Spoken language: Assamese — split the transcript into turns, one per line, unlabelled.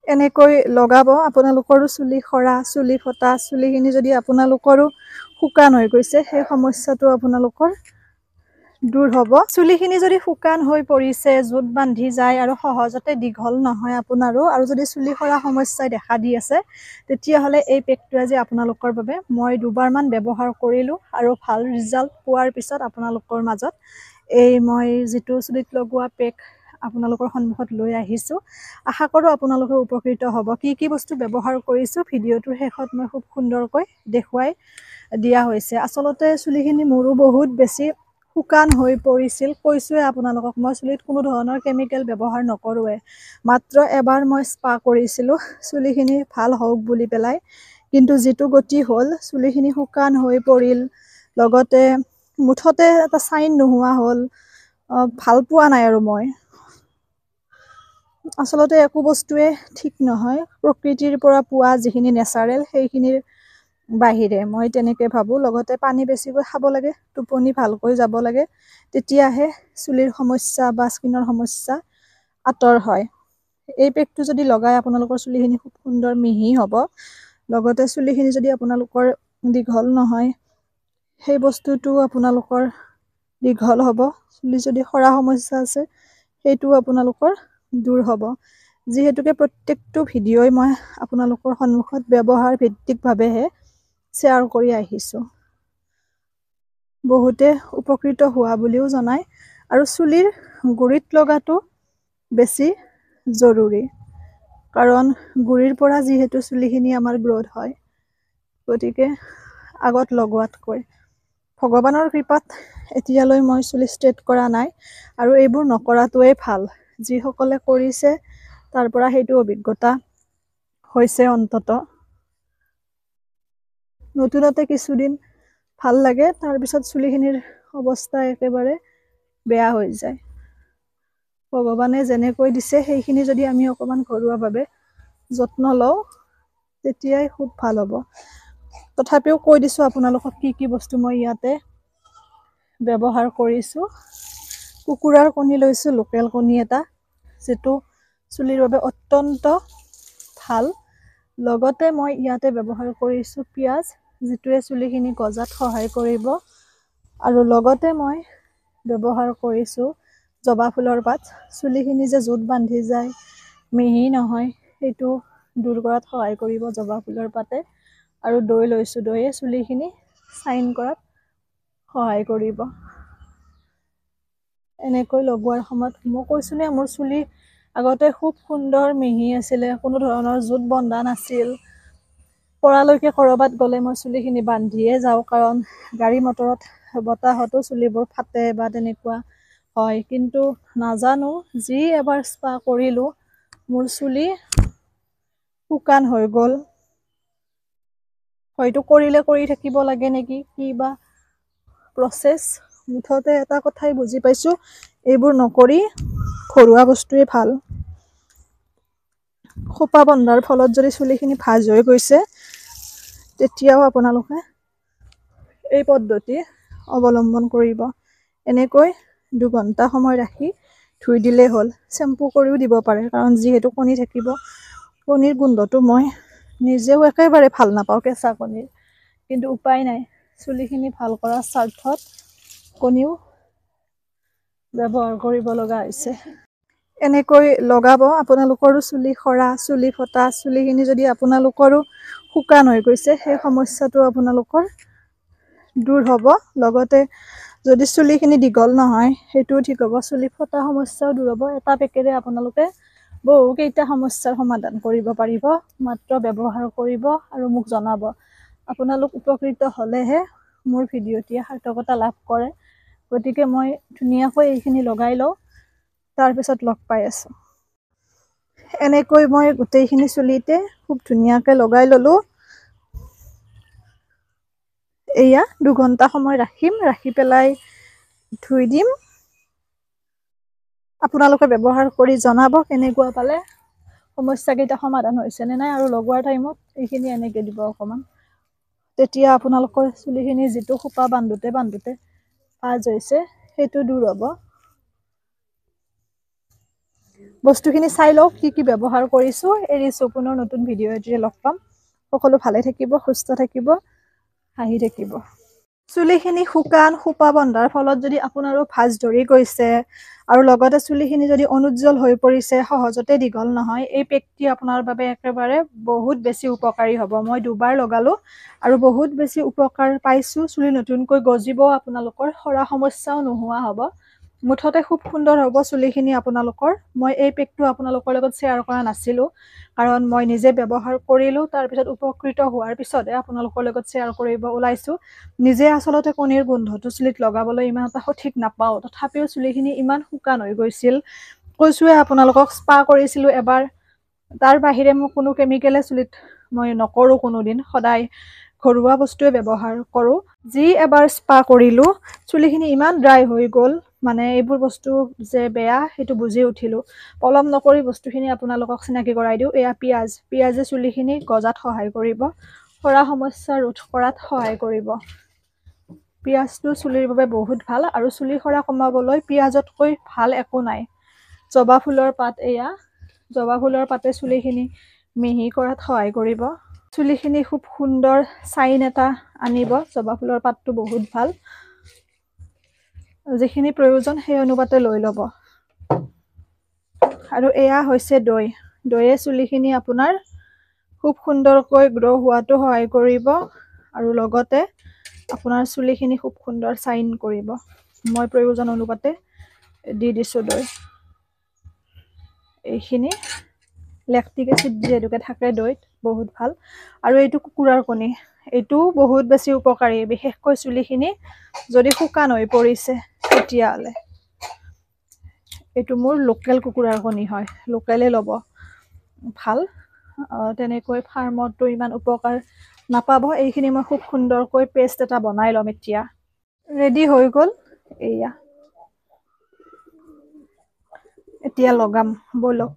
এনেকৈ লগাব আপোনালোকৰো চুলি খৰা চুলি ফটা চুলিখিনি যদি আপোনালোকৰো শুকান হৈ গৈছে সেই সমস্যাটো আপোনালোকৰ দূৰ হ'ব চুলিখিনি যদি শুকান হৈ পৰিছে জুট বান্ধি যায় আৰু সহজতে দীঘল নহয় আপোনাৰো আৰু যদি চুলি খৰা সমস্যাই দেখা দি আছে তেতিয়াহলে এই পেকটো আজি আপোনালোকৰ বাবে মই দুবাৰমান ব্যৱহাৰ কৰিলো আৰু ভাল ৰিজাল্ট পোৱাৰ পিছত আপোনালোকৰ মাজত এই মই যেটো চুলিত লগোৱা পেক আপোনালোকৰ সন্মুখত লৈ আহিছো আশা কৰো আপোনালোকে উপকৃত হ'ব কি বস্তু ব্যৱহাৰ কৰিছো ভিডিওটোৰ শেষত মই খুব সুন্দৰকৈ দেখুৱাই দিয়া হৈছে আসলতে চুলিখিনি মোৰো বহুত বেছি শুকান হৈ পৰিছিল কৈছোৱে আপোনালোকক মই চুলিত কোনো ধৰণৰ কেমিকেল ব্যৱহাৰ নকৰোৱে মাত্ৰ এবাৰ মই স্পা কৰিছিলো চুলিখিনি ভাল হওক বুলি পেলাই কিন্তু যেটো গতি হল চুলিখিনি শুকান হৈ পৰিল লগতে মুঠতে এটা সাইন নোহোৱা হল ভাল পোৱা নাই আৰু মই আসলতে একো বস্তুৱে ঠিক নহয় প্ৰকৃতিৰ পৰা পোৱা যিখিনি নেচাৰেল সেইখিনিৰ বাহিৰে মই তেনেকে ভাবো লগতে পানী বেছিকৈ খাব লাগে টোপনি ভালকৈ যাব লাগে তেতিয়াহে চুলিৰ সমস্যা বা স্কিনৰ সমস্যা আতৰ হয় এই পেকটো যদি লগাই আপোনালোকৰ চুলিখিনি খুব সুন্দৰ মিহি হ'ব লগতে চুলিখিনি যদি আপোনালোকৰ দীঘল নহয় সেই বস্তুটো আপোনালোকৰ দীঘল হ'ব চুলি যদি খৰা সমস্যা আছে সেইটো আপোনালোকৰ দূৰ হ'ব যিহেতুকে প্ৰত্যেকটো ভিডিঅই মই আপোনালোকৰ সন্মুখত ব্যৱহাৰ ভিত্তিকভাৱেহে শ্বেয়াৰ কৰি আহিছো বহুতে উপকৃত হোৱা বুলিও জনায় আৰু চুলিৰ গুৰিত লগাটো বেছি জৰুৰী কাৰণ গুৰিৰ পৰা যিহেতু চুলিখিনি আমাৰ গ্ৰোথ হয় গতিকে আগত লগোৱাতকৈ ভগৱানৰ কৃপাত এতিয়ালৈ মই চুলি ষ্ট্ৰেট কৰা নাই আৰু এইবোৰ নকৰাটোৱে ভাল যিসকলে কৰিছে তাৰ পৰা সেইটো অভিজ্ঞতা হৈছে অন্তত নতুনতে কিছুদিন ভাল লাগে তাৰ পিছত চুলিখিনিৰ অৱস্থা একেবাৰে বেয়া হৈ যায় ভগৱানে যেনেকৈ দিছে সেইখিনি যদি আমি অকমান ঘৰুৱাভাৱে যত্ন লওঁ তেতিয়াই খুব ভাল হ'ব তথাপিও কৈ দিছো আপোনালোকক কি বস্তু মই ইয়াতে ব্যৱহাৰ কৰিছো কুকুৰাৰ কণী লৈছো লোকেল কণী এটা যেটো চুলিৰ বাবে অত্যন্ত ভাল লগতে মই ইয়াতে ব্যৱহাৰ কৰিছো পিয়াজ যেটোৱে চুলিখিনি গজাত সহায় কৰিব আৰু লগতে মই ব্যৱহাৰ কৰিছো জবা ফুলৰ পাত চুলিখিনি যে জুট বান্ধি যায় মিহি নহয় সেইটো দূৰ কৰাত সহায় কৰিব জবা ফুলৰ পাতে আৰু দৈ লৈছো দৈয়ে চুলিখিনি সাইন কৰাত সহায় কৰিব এনেকৈ লগোৱাৰ সময়ত মই কৈছোনে মোৰ চুলি আগতে খুব সুন্দৰ মিহি আছিলে কোনো ধৰণৰ জুট বন্ধা নাছিল পৰালৈকে কৰবাত গলে মই চুলিখিনি বান্ধিয়ে যাও কাৰণ গাড়ী মটৰত বতাহতো চুলিবোৰ ফাটে বা তেনেকুৱা হয় কিন্তু নাজানো যি এবাৰ স্পা কৰিলো মোৰ চুলি শুকান হৈ গল হয়তো কৰিলে কৰি থাকিব লাগে নেকি কিবা প্ৰসেস মুঠতে এটা কথাই বুজি পাইছো এইবোৰ নকৰি ঘৰুৱা বস্তুৱে ভাল খোপা বন্ধাৰ ফলত যদি চুলিখিনি ভাজ হৈ গৈছে তেতিয়াও আপোনালোকে এই পদ্ধতি অৱলম্বন কৰিব এনেকৈ 2 ঘণ্টা সময় ৰাখি ধুই দিলে হ'ল শ্যাম্পু কৰিও দিব পাৰে কাৰণ যিহেতু কণী থাকিব কণীৰ গোন্ধটো মই নিজেও একেবাৰে ভাল নাপাওঁ কেঁচা কণীৰ কিন্তু উপায় নাই চুলিখিনি ভাল কৰাৰ স্বাৰ্থত কণীও ব্যৱহাৰ কৰিব লগা হৈছে এনেকৈ লগাব আপোনালোকৰো চুলি খৰা চুলি ফটা চুলিখিনি যদি আপোনালোকৰো শুকান হৈ গৈছে সেই সমস্যাটো আপোনালোকৰ দূৰ হ'ব লগতে যদি চুলিখিনি দীঘল নহয় সেইটো ঠিক হ'ব চুলি ফটা সমস্যাও দূৰ হ'ব এটা পেকেৰে আপোনালোকে বহু কেইটা সমস্যাৰ সমাধান কৰিব পাৰিব মাত্ৰ ব্যৱহাৰ কৰিব আৰু মোক জনাব আপোনালোক উপকৃত হলেহে মোৰ ভিডিওটিয়ে সাৰ্থকতা লাভ কৰে গতিকে মই ধুনীয়াকৈ এইখিনি লগাই লওঁ তাৰ পিছত লগ পাই আছো এনেকৈ মই গোটেইখিনি চুলিতে খুব ধুনীয়াকৈ লগাই ললো এয়া 2 ঘণ্টা সময় ৰাখি পেলাই ধুই দিম আপোনালোকে ব্যৱহাৰ কৰি জনাব কেনেকুৱা পালে সমস্যা কেইটা সমাধান হৈছে নে নাই আৰু লগোৱাৰ টাইমত এইখিনি এনেকে দিব অকমান তেতিয়া আপোনালোকৰ চুলিখিনি যেটো খোপা বান্ধুতে ভাজ হৈছে সেইটো দূৰ হ'ব বস্তুখিনি চাই লওক কি কি ব্যৱহাৰ কৰিছোঁ। এৰিছোঁ, পুনৰ নতুন ভিডিঅ' এটিৰে লগ পাম। সকলো ভালে থাকিব, সুস্থ থাকিব, হাঁহি থাকিব। চুলিখিনি শুকান খোপা বন্ধাৰ ফলত যদি আপোনাৰো ভাঁজ ধৰি গৈছে আৰু লগতে চুলিখিনি যদি অনুজ্জ্বল হৈ পৰিছে, সহজতে দীঘল নহয়, এই পেকটি আপোনাৰ বাবে একেবাৰে বহুত বেছি উপকাৰী হ'ব। মই দুবাৰ লগালোঁ আৰু বহুত বেছি উপকাৰ পাইছোঁ। চুলি নতুনকৈ গজিব, আপোনালোকৰ সৰা সমস্যাও নোহোৱা হ'ব। মুঠতে খুব সুন্দৰ হ'ব চুলিখিনি আপোনালোকৰ। মই এই পেকটো আপোনালোকৰ লগত শ্বেয়াৰ কৰা নাছিলোঁ, কাৰণ মই নিজে ব্যৱহাৰ কৰিলোঁ। তাৰপিছত উপকৃত হোৱাৰ পিছতহে আপোনালোকৰ লগত শ্বেয়াৰ কৰিব ওলাইছোঁ। নিজে আচলতে কণীৰ গোন্ধটো চুলিত লগাবলৈ ইমান এটা সঠিক নাপাওঁ, তথাপিও চুলিখিনি ইমান শুকান হৈ গৈছিল। কৈছোঁৱে আপোনালোকক, স্পা কৰিছিলোঁ এবাৰ। তাৰ বাহিৰে মই কোনো কেমিকেলে চুলিত মই নকৰোঁ কোনোদিন, সদায় ঘৰুৱা বস্তুৱে ব্যৱহাৰ কৰোঁ। যি এবাৰ স্পা কৰিলোঁ, চুলিখিনি ইমান ড্ৰাই হৈ গ'ল, মানে এইবোৰ বস্তু যে বেয়া সেইটো বুজি উঠিলোঁ। পলম নকৰি বস্তুখিনি আপোনালোকক চিনাকি কৰাই দিওঁ। এয়া পিঁয়াজ। পিঁয়াজে চুলিখিনি গজাত সহায় কৰিব, সৰা সমস্যা ৰোধ কৰাত সহায় কৰিব। পিঁয়াজটো চুলিৰ বাবে বহুত ভাল আৰু চুলি সৰা কমাবলৈ পিঁয়াজতকৈ ভাল একো নাই। জবা ফুলৰ পাত, এয়া জবা ফুলৰ পাতে চুলিখিনি মিহি কৰাত সহায় কৰিব। চুলিখিনি খুব সুন্দৰ চাইন এটা আনিব। জবা ফুলৰ পাতটো বহুত ভাল। যিখিনি প্ৰয়োজন সেই অনুপাতে লৈ ল'ব। আৰু এয়া হৈছে দৈ। দৈয়ে চুলিখিনি আপোনাৰ খুব সুন্দৰকৈ গ্ৰ' হোৱাটো সহায় কৰিব আৰু লগতে আপোনাৰ চুলিখিনি খুব সুন্দৰ চাইন কৰিব। মই প্ৰয়োজন অনুপাতে দি দিছোঁ দৈ। এইখিনি লেক্টিক এচিড যিহেতুকে থাকে দৈত, বহুত ভাল। আৰু এইটো কুকুৰাৰ কণী, এইটোও বহুত বেছি উপকাৰী, বিশেষকৈ চুলিখিনি যদি শুকান হৈ পৰিছে তেতিয়াহ'লে। এইটো মোৰ লোকেল কুকুৰাৰ কণী হয়, লোকেলে ল'ব, ভাল। তেনেকৈ ফাৰ্মতো ইমান উপকাৰ নাপাব। এইখিনি মই খুব সুন্দৰকৈ পেষ্ট এটা বনাই ল'ম। এতিয়া ৰেডি হৈ গ'ল, এয়া এতিয়া লগাম, ব'লক।